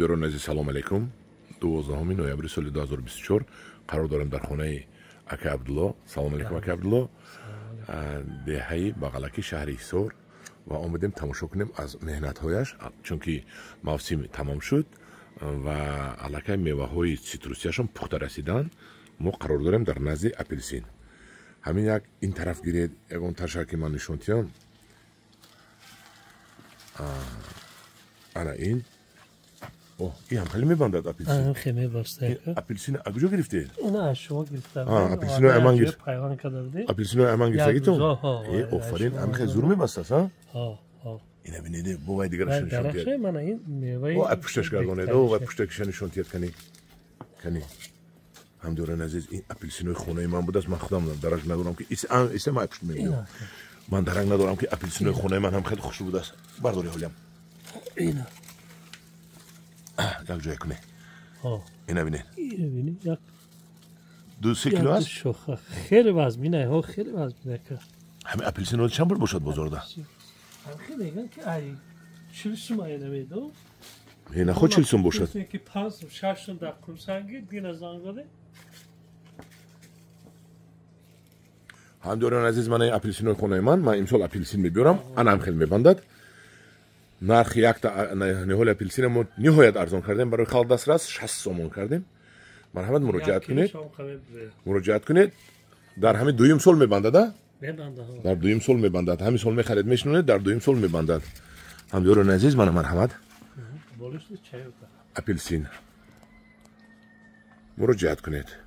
دوستان عزیز سلام علیکم. 12 نوامبر سال 2024 قرار دارم در خانه اکا عبدالله. سلام علیکم اکا عبدالله. دهه‌ای بغلکی شهر حصار و آمدیم تماشا کنیم از مهنت‌هایش، چون که موسم تمام شد و الکی میوه‌های سیتروسی‌اش هم پخته رسیدن. ما قرار داریم در نزد اپلسین. همین یک این طرف گیرید، یک اون تاشر که من نشون دادم. انا این این هم خیلی میبندد اپلسین. خیلی بسته. اپلسین از کجا گرفتی؟ اون از شما گرفتم. اپلسین رو امان گرفت. پیوند کرده بودی؟ اپلسین رو امان گرفتی تو؟ آفرین. هم خیلی زور میبسته ها؟ اینا ببینید بوای دیگر نشون داد. درخشه من این میوه. او پشتش گردونه دو و پشتش نشون داد کنی. هم دوران عزیز این اپلسینوی خونه من بود، من خودم درک ندارم که ایسه ما پشت میگم. من درک ندارم که اپلسینوی خونه من هم خیلی خوش بود است. برداری حالیم. اینا. یک جای کنه. اینا ببینید. ببینید یک 2-3 کیلو است. شوخه خیلی وزنه ها، خیلی وزنه که. همه اپلسینو چند بار باشد بازارده؟ هم خیلی میگن که ای 40 سومه نمیدو. اینا خود 40 سوم باشد. که 5-6 تا در کمسنگی دین از آنگاده. هم دوران عزیز من اپلسینو خونه من امسال اپلسین میبرم، انا هم خیلی میبندد. نرخ یک تا نهال اپلسین ما نهایت ارزان کردیم، برای خلق دسترس 60 سوم کردیم. مرحمت مراجعت کنید. در همین دویم سال میبندد. در دویم سال میبندد. همین سال میخرید میشنونه، در دویم سال میبندد. هم دوران عزیز من مرحمت. اپلسین مراجعت کنید.